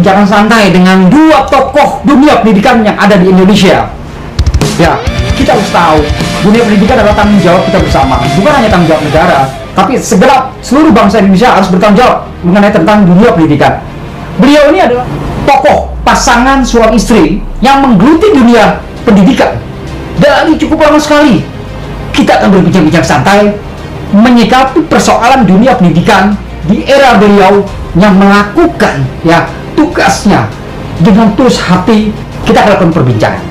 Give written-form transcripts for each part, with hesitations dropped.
perbincangan santai dengan dua tokoh dunia pendidikan yang ada di Indonesia. Ya, kita harus tahu dunia pendidikan adalah tanggung jawab kita bersama, bukan hanya tanggung jawab negara, tapi segenap seluruh bangsa Indonesia harus bertanggung jawab mengenai tentang dunia pendidikan. Beliau ini adalah tokoh pasangan suami istri yang menggeluti dunia pendidikan dari cukup lama sekali. Kita akan berbincang-bincang santai menyikapi persoalan dunia pendidikan di era beliau yang melakukan ya tugasnya dengan tulus hati. Kita akan lakukan perbincangan.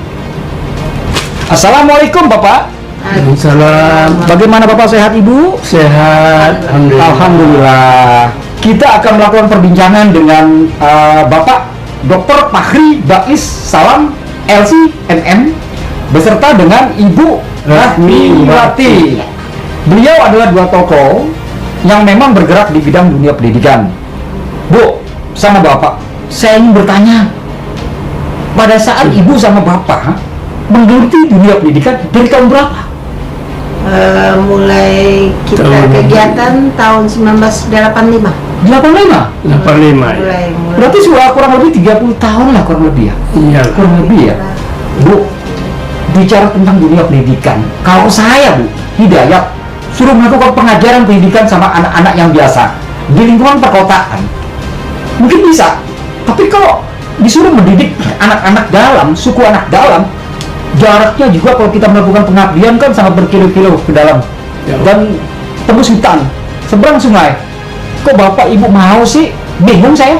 Assalamualaikum Bapak. Waalaikumsalam. Bagaimana Bapak, sehat Ibu? Sehat, alhamdulillah. Alhamdulillah. Kita akan melakukan perbincangan dengan Bapak Dr. Fakhri Bais Salam LC MM beserta dengan Ibu Rahmiwati. Beliau adalah dua tokoh yang memang bergerak di bidang dunia pendidikan. Bu, sama Bapak, saya ingin bertanya, pada saat Ibu sama Bapak menggeluti dunia pendidikan dari tahun berapa? Mulai kita kegiatan tahun 1985. 85? 85 ya. Mulai. Berarti sudah kurang lebih 30 tahun lah kurang lebih ya? Iya. Kurang lebih ya? Bu, bicara tentang dunia pendidikan, kalau saya Bu Hidayat suruh melakukan pengajaran pendidikan sama anak-anak yang biasa di lingkungan perkotaan, mungkin bisa. Tapi kalau disuruh mendidik anak-anak dalam, suku anak dalam, jaraknya juga kalau kita melakukan pengabdian kan sangat berkilo-kilo ke dalam Ya. dan tembus hutan, seberang sungai. Kok Bapak Ibu mau sih? Bingung saya.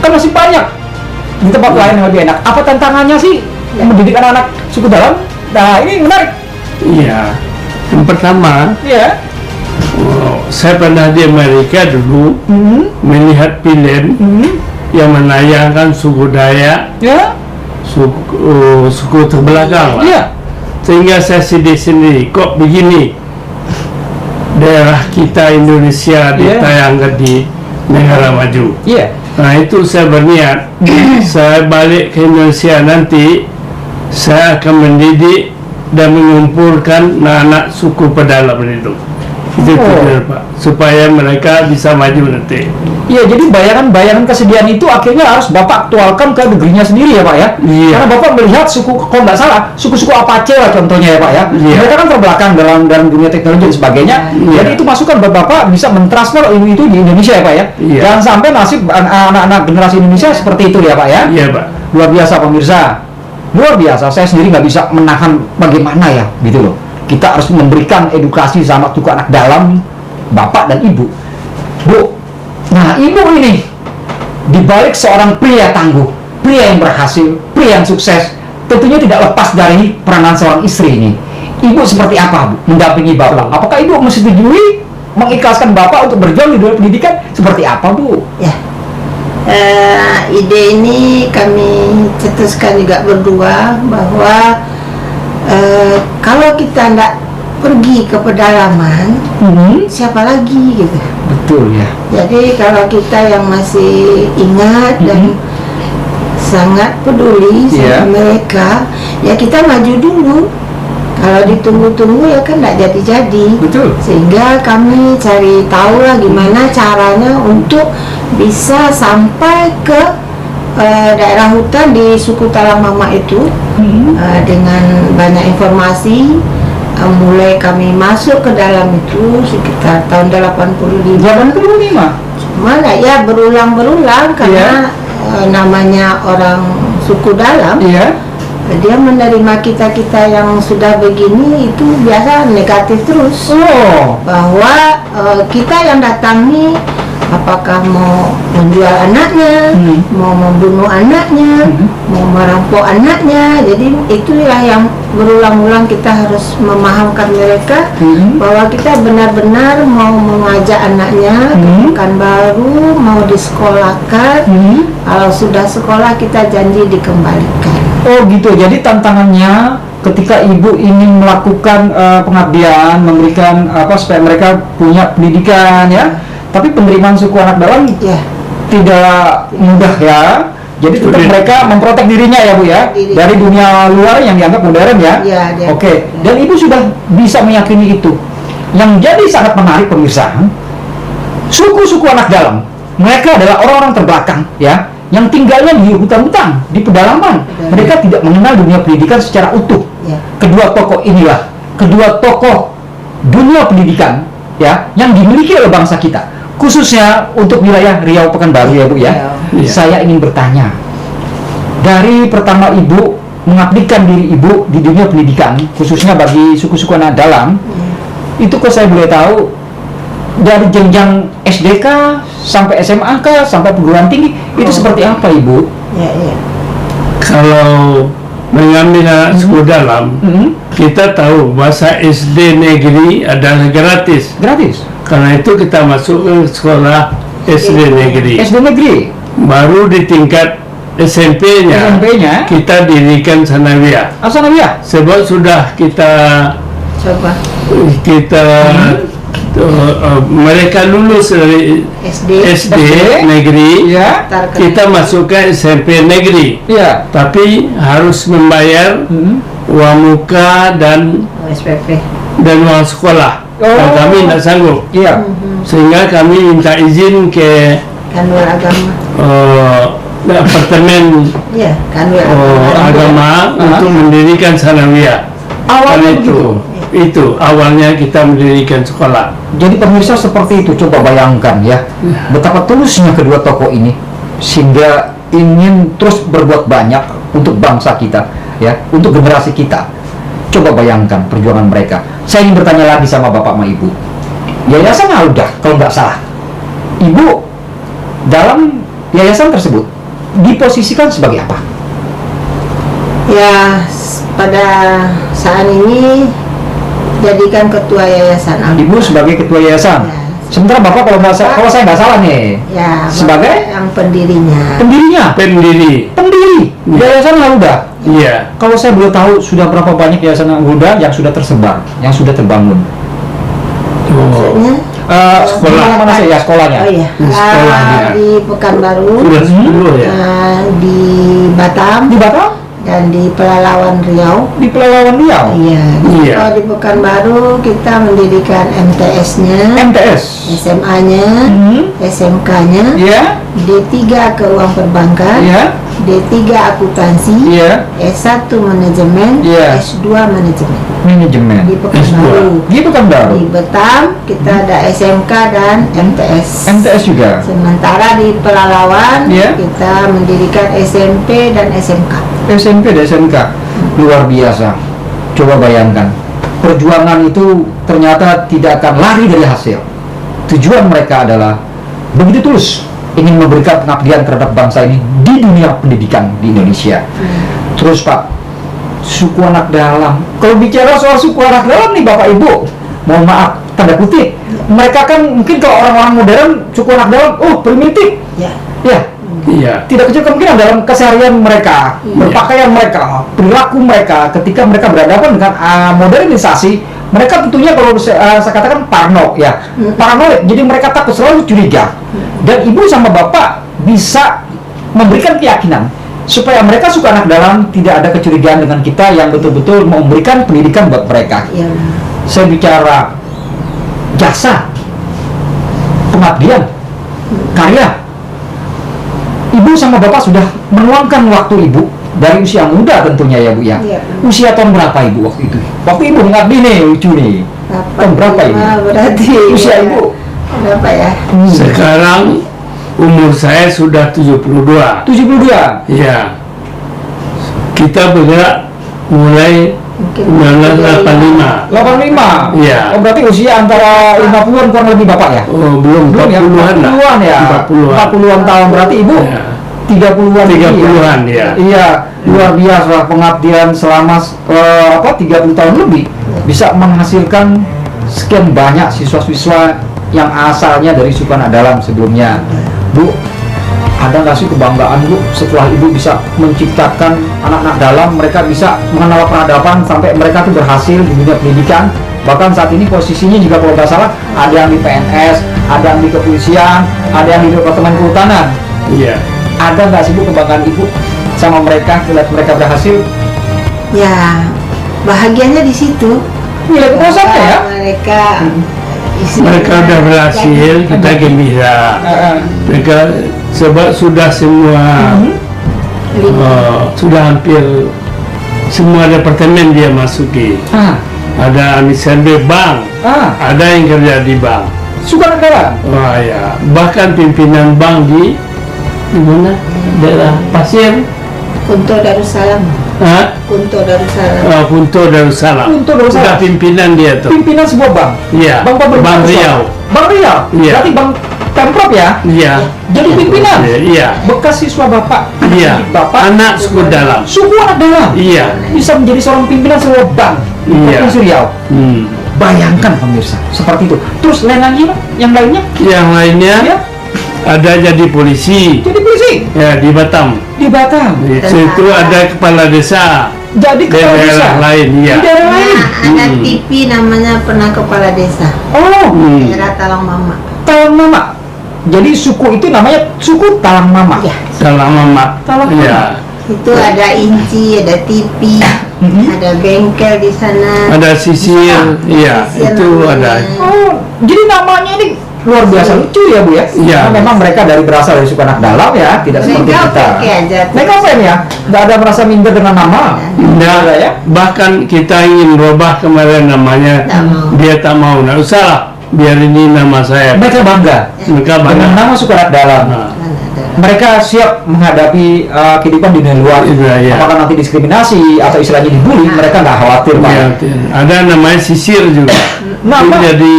Kan masih banyak di tempat lain yang lebih enak. Apa tantangannya sih mendidik anak-anak suku dalam? Nah, ini menarik. Iya. Yang pertama, Ya. saya pernah di Amerika dulu melihat film yang menayangkan suku Dayak, Ya. suku terbelakang lah. Iya. Sehingga saya sedih sendiri, kok begini daerah kita Indonesia ditayangkan di negara maju. Iya. Nah itu saya berniat saya balik ke Indonesia nanti saya akan mendidik dan mengumpulkan anak-anak suku pedalam itu. Itu tujuan Pak, supaya mereka bisa maju nanti. Iya, jadi bayangan-bayangan kesedihan itu akhirnya harus Bapak aktualkan ke negerinya sendiri ya Pak ya? Iya. Karena Bapak melihat suku, kalau nggak salah, suku-suku Apache lah contohnya ya Pak ya? Iya. Mereka kan terbelakang dalam dunia teknologi dan sebagainya. Iya. Jadi itu masukan buat Bapak bisa mentransfer ilmu itu di Indonesia ya Pak ya? Iya. Jangan sampai nasib anak-anak generasi Indonesia seperti itu ya Pak ya? Iya Pak. Luar biasa pemirsa. Luar biasa, saya sendiri nggak bisa menahan bagaimana ya gitu loh. Kita harus memberikan edukasi sama suku anak dalam, Bapak dan Ibu. Bu, nah Ibu ini dibalik seorang pria tangguh, pria yang berhasil, pria yang sukses, tentunya tidak lepas dari peranan seorang istri ini. Ibu seperti apa Bu mendampingi Bapak? Apakah Ibu menyetujui mengikhlaskan Bapak untuk berjuang di dunia pendidikan? Seperti apa Bu? Ya. Ide ini kami cetuskan juga berdua bahwa kalau kita tidak pergi ke pedalaman, siapa lagi gitu. Betul ya. Jadi kalau kita yang masih ingat dan sangat peduli sama mereka, ya kita maju dulu. Kalau ditunggu-tunggu ya kan tidak jadi-jadi. Betul. Sehingga kami cari tahu lah gimana caranya untuk bisa sampai ke daerah hutan di suku Talamama itu dengan banyak informasi. Mulai kami masuk ke dalam itu sekitar tahun 85. 85. Cuma ya berulang-berulang karena namanya orang suku dalam. Iya. Dia menerima kita-kita yang sudah begini itu biasa negatif terus. Bahwa kita yang datangi apakah mau menjual anaknya, mau membunuh anaknya, mau merampok anaknya. Jadi itulah yang berulang-ulang kita harus memahamkan mereka bahwa kita benar-benar mau mengajak anaknya ke Pekanbaru, mau disekolahkan. Kalau sudah sekolah kita janji dikembalikan. Oh gitu, jadi tantangannya ketika Ibu ingin melakukan pengabdian, memberikan supaya mereka punya pendidikan ya, tapi penerimaan suku anak dalam tidak mudah ya. Jadi tetap mereka memprotek dirinya ya Bu ya, dari dunia luar yang dianggap modern ya. Oke. Dan Ibu sudah bisa meyakini itu. Yang jadi sangat menarik pemirsa, suku-suku anak dalam, mereka adalah orang-orang terbelakang ya, yang tinggalnya di hutan-hutan, di pedalaman. Mereka tidak mengenal dunia pendidikan secara utuh. Ya. Kedua tokoh inilah, kedua tokoh dunia pendidikan ya yang dimiliki oleh bangsa kita, khususnya untuk wilayah Riau Pekanbaru ya Bu ya. Iya. Saya ingin bertanya, dari pertama Ibu mengabdikan diri Ibu di dunia pendidikan, khususnya bagi suku-suku anak dalam, itu kok saya boleh tahu dari jenjang SDK sampai SMAK sampai perguruan tinggi itu seperti apa Ibu? Ya, ya. Kalau mengambil anak suku dalam, kita tahu bahasa SD negeri adalah gratis. Gratis. Karena itu kita masuk ke sekolah SD negeri. SD negeri. Baru di tingkat SMP-nya, SMP-nya kita dirikan sanawiyah. Asanawiyah. Sebab sudah kita Coba mereka lulus dari SD negeri, Ya. kita masuk ke SMP negeri. Iya. Tapi harus membayar uang muka dan SPP. uang sekolah. Dan kami tidak sanggup, Iya. sehingga kami minta izin ke Kanwil agama. departemen Ya, kanwil agama untuk mendirikan sanawiyah. Awalnya Karena itu awalnya kita mendirikan sekolah. Jadi pemirsa seperti itu, coba bayangkan ya betapa tulusnya kedua tokoh ini sehingga ingin terus berbuat banyak untuk bangsa kita ya, untuk generasi kita. Coba bayangkan perjuangan mereka. Saya ingin bertanya lagi sama Bapak sama Ibu. Yayasan Al-Huda kalau nggak salah, Ibu dalam yayasan tersebut diposisikan sebagai apa? Ya, pada saat ini jadikan ketua yayasan Ibu sebagai ketua yayasan. Ya. Sementara Bapak kalau saya nggak salah nih, Ya, sebagai Bapak yang pendirinya. pendirinya, pendiri yayasan Al-Huda. Iya. Kalau saya boleh tahu sudah berapa banyak yayasan Al-Huda yang sudah tersebar, yang sudah terbangun? Maksudnya? Sekolah. Di mana saja sekolahnya? Oh iya, Sekolahnya. di Pekanbaru, Sudah 10 ya. di Batam, Di Batam? dan di Pelalawan Riau. Di Pelalawan Riau? Iya. Iya. Kalau di Pekanbaru kita mendirikan MTS-nya, MTS? SMA-nya, SMK-nya, Iya? D3 keuangan perbankan, Iya? D3 akuntansi, Iya? S1 manajemen, Iya. S2 manajemen. Manajemen. Di Pekanbaru. Di Pekanbaru? Di Batam kita ada SMK dan MTS. MTS juga? Sementara di Pelalawan Iya. kita mendirikan SMP dan SMK. SMP dan SMK. Luar biasa. Coba bayangkan, perjuangan itu ternyata tidak akan lari dari hasil. Tujuan mereka adalah begitu tulus, ingin memberikan pengabdian terhadap bangsa ini di dunia pendidikan di Indonesia. Terus Pak, suku anak dalam, kalau bicara soal suku anak dalam nih Bapak Ibu, mohon maaf tanda kutip, mereka kan mungkin kalau orang-orang modern suku anak dalam, oh primitif Ya. ya, Iya. tidak kecil kemungkinan dalam keseharian mereka, berpakaian mereka, perilaku mereka ketika mereka berhadapan dengan modernisasi, mereka tentunya kalau saya katakan parno ya, paranoid, jadi mereka takut, selalu curiga. Dan Ibu sama Bapak bisa memberikan keyakinan supaya mereka suka anak dalam, tidak ada kecurigaan dengan kita yang betul-betul memberikan pendidikan buat mereka. Ya. Saya bicara jasa, pengabdian, karya. Ibu sama Bapak sudah meluangkan waktu Ibu dari usia muda tentunya ya Bu ya. Iya. Usia tahun berapa Ibu waktu itu? Waktu Ibu mengabdi nih, lucu nih. Tahun berapa Ibu? Berarti Usia Ibu? berapa ya? Sekarang umur saya sudah 72. 72. Iya. Kita bergerak mulai Mungkin 1985. 85. Iya. Oh, berarti usia antara 50-an kurang lebih Bapak ya? Oh, belum, Belum ya? 40-an lah. 40-an ya? 40-an. 40-an tahun, berarti Ibu Iya. 30-an. 30-an, ya. Iya, luar biasa pengabdian selama 30 tahun lebih bisa menghasilkan sekian banyak siswa-siswa yang asalnya dari suku anak dalam sebelumnya. Bu, ada nggak sih kebanggaan Bu setelah Ibu bisa menciptakan anak-anak dalam, mereka bisa mengenal peradaban sampai mereka tuh berhasil di dunia pendidikan, bahkan saat ini posisinya juga kalau nggak salah ada yang di PNS, ada yang di kepolisian, ada yang di Departemen Kehutanan. Iya. Ada nggak sih Bu kebanggaan Ibu sama mereka, melihat mereka berhasil? Ya, bahagianya di situ. Nilai kepuasannya ya? Mereka Mereka udah berhasil, kita gembira. Mereka sebab sudah semua sudah hampir semua departemen dia masuki. Ada misalnya bank, ada yang kerja di bank. Sukarnegara. Wah ya, bahkan pimpinan bank di mana? Daerah Pasir. Kunto Darussalam. Kunto Darussalam. Punto Darussalam. Punto Darussalam. Sudah pimpinan dia tuh. Pimpinan sebuah bank. Iya. Bank pemerintah. Bank Riau. Bank Riau. Iya. Berarti bank Pemprov ya? Iya. Jadi pimpinan. Iya. Bekas siswa Bapak. Iya. Bapak. Anak suku dalam. Suku anak dalam. Iya. Bisa menjadi seorang pimpinan sebuah bank di Iya. Provinsi Riau. Bayangkan pemirsa, seperti itu. Terus lain lagi Pak? Yang lainnya? Yang lainnya Ya, ada jadi polisi. jadi polisi Ya di Batam. di Batam. Di situ ada kepala desa. Jadi Di kepala desa. daerah lain, iya. Di daerah lain. Ada TV namanya pernah kepala desa. Oh, Daerah Talang Mama. Talang Mama. Jadi suku itu namanya suku Talang Mama. Ya. Dalam Mama. Talang Mama. Ya. Itu ada inci, ada TV, ada bengkel di sana. Ada sisir. Iya, Sisir itu namanya. ada. Oh, jadi namanya ini luar biasa lucu ya Bu ya? Iya. Karena memang mereka berasal dari suku anak dalam ya, tidak seperti Mereka kita. oke aja. Mereka oke ya, nggak ada merasa minder dengan nama. Nggak ada ya? Bahkan kita ingin rubah kemarin namanya, Tak mau. dia tak mau. Nggak usah lah, biar ini nama saya. Mereka bangga Mereka dengan bangga. nama suku anak dalam. Nah, Mereka siap menghadapi kehidupan di dunia luar. Iya. Apakah nanti diskriminasi atau istilahnya dibully, mereka nggak khawatir Pak. iya, ada namanya sisir juga. Nama? Itu jadi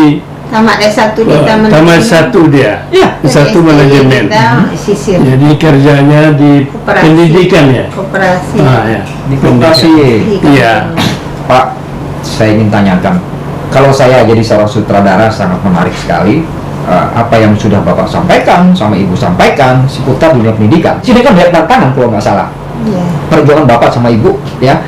Tamat S1 di Taman taman satu dia. Iya. Satu manajemen. Kita sisir. Jadi kerjanya di Koperasi. pendidikan ya. Koperasi. Ya. Di koperasi. Iya. Pak, saya ingin tanyakan, kalau saya jadi seorang sutradara sangat menarik sekali apa yang sudah Bapak sampaikan, sama Ibu sampaikan seputar dunia pendidikan. Sini kan lihat tantangan kalau nggak salah. Iya. Perjuangan Bapak sama Ibu ya,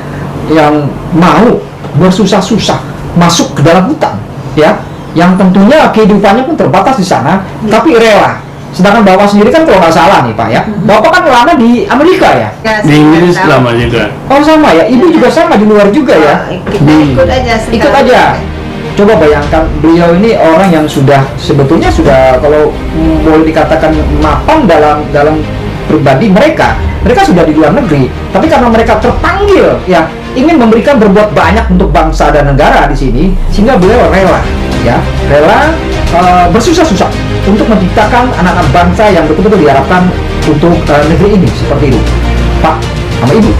yang mau bersusah-susah masuk ke dalam hutan ya, yang tentunya kehidupannya pun terbatas di sana, tapi rela. Sedangkan Bapak sendiri kan kalau nggak salah nih Pak ya, Bapak kan lama di Amerika ya? Di Inggris lama juga. Oh sama ya, Ibu juga sama di luar juga ya? Kita ikut aja. Ikut aja. Coba bayangkan, beliau ini orang yang sebetulnya sudah kalau boleh dikatakan mapan dalam pribadi mereka sudah di luar negeri, tapi karena mereka terpanggil ya ingin memberikan berbuat banyak untuk bangsa dan negara di sini, sehingga beliau rela bersusah-susah untuk menciptakan anak-anak bangsa yang betul-betul diharapkan untuk negeri ini, seperti itu. Pak sama Ibu,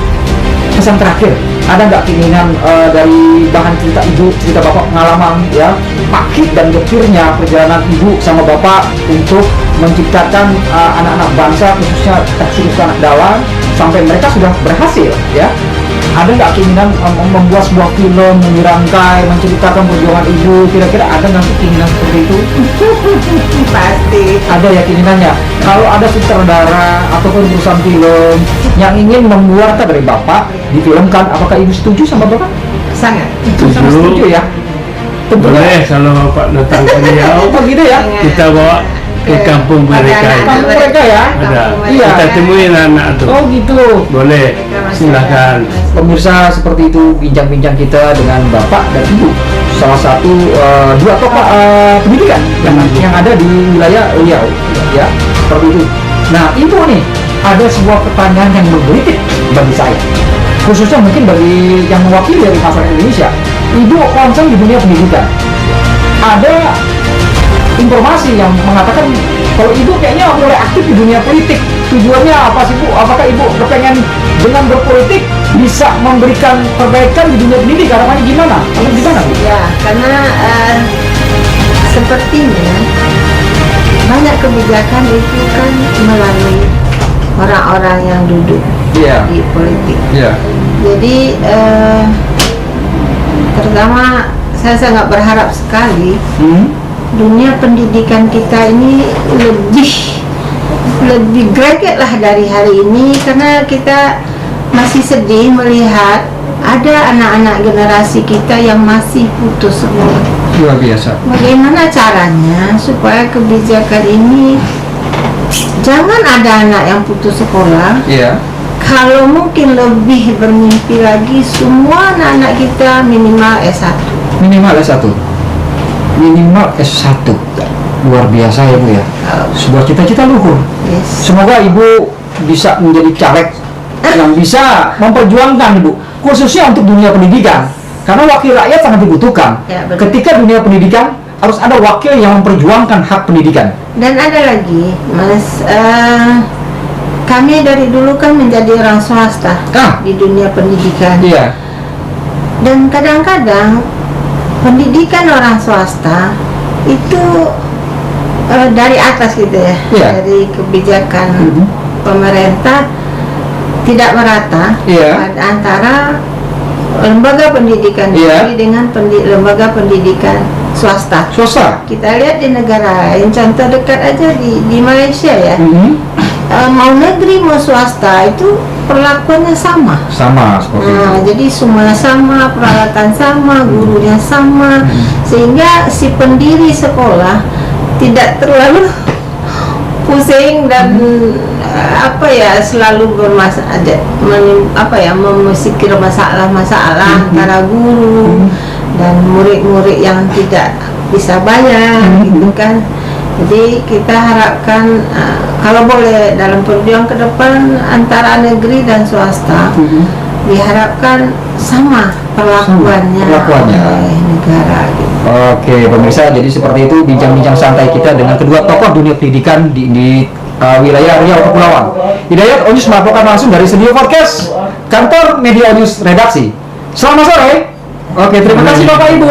pesan terakhir, ada nggak keinginan dari bahan cerita Ibu, cerita Bapak pengalaman ya, pahit dan getirnya perjalanan Ibu sama Bapak untuk menciptakan anak-anak bangsa, khususnya khusus anak dalam, sampai mereka sudah berhasil ya? Ada nggak keinginan membuat sebuah film, menirangkai, menceritakan perjuangan Ibu? Kira-kira ada nggak sih keinginan seperti itu? Pasti. Ada ya keinginannya. Kalau ada sutradara ataupun perusahaan film yang ingin membuat dari Bapak difilmkan, apakah Ibu setuju sama Bapak? Sangat. Sangat setuju ya. Tentunya. Boleh kalau Bapak datang ke Riau, Oh gitu ya. kita bawa ke kampung mereka itu. Kampung mereka ya? Ada. Iya. Kita temuin anak tuh. Oh gitu. Boleh. Silakan. Pemirsa, seperti itu bincang-bincang kita dengan Bapak dan Ibu, salah satu dua tokoh pendidikan yang ada di wilayah Riau ya, seperti itu. Nah Ibu nih, ada sebuah pertanyaan yang menggelitik bagi saya, khususnya mungkin bagi yang mewakili dari masyarakat Indonesia. Ibu concern di dunia pendidikan, ada informasi yang mengatakan kalau Ibu kayaknya mulai aktif di dunia politik. Tujuannya apa sih Bu? Apakah Ibu kepengen dengan berpolitik bisa memberikan perbaikan di dunia pendidikan? Harapannya gimana? Atau gimana Bu? Ya, karena sepertinya banyak kebijakan itu kan melalui orang-orang yang duduk Iya. di politik. Iya. Jadi terutama saya sangat berharap sekali dunia pendidikan kita ini lebih greget lah dari hari ini, karena kita masih sedih melihat ada anak-anak generasi kita yang masih putus sekolah. Luar biasa. Bagaimana caranya supaya kebijakan ini jangan ada anak yang putus sekolah? Iya. Kalau mungkin lebih bermimpi lagi, semua anak-anak kita minimal S1. Minimal S1. Minimal S1. Luar biasa ya Bu ya. Sebuah cita-cita luhur. Yes. Semoga Ibu bisa menjadi caleg yang bisa memperjuangkan Ibu, khususnya untuk dunia pendidikan. Karena wakil rakyat sangat dibutuhkan. Ya, betul. Ketika dunia pendidikan harus ada wakil yang memperjuangkan hak pendidikan. Dan ada lagi, Mas, kami dari dulu kan menjadi orang swasta di dunia pendidikan. Iya. Dan kadang-kadang pendidikan orang swasta itu dari atas gitu ya, Iya. dari kebijakan pemerintah tidak merata antara lembaga pendidikan Iya. negeri dengan lembaga pendidikan swasta. Kita lihat di negara lain, contoh dekat aja di Malaysia ya. Mau negeri mau swasta itu perlakuannya sama Seperti itu. jadi semua sama, peralatan sama, gurunya sama, sehingga si pendiri sekolah tidak terlalu pusing dan selalu bermasalah, memikir masalah-masalah antara guru dan murid-murid yang tidak bisa bayar gitu kan. Jadi kita harapkan kalau boleh dalam perjuangan ke depan antara negeri dan swasta diharapkan sama perlakuannya oleh negara gitu. Oke pemirsa, jadi seperti itu bincang-bincang santai kita dengan kedua tokoh dunia pendidikan di wilayah Riau Kepulauan. Hidayat Onyus melaporkan langsung dari studio podcast kantor Media News redaksi. Selamat sore. Oke, terima kasih Bapak Ibu.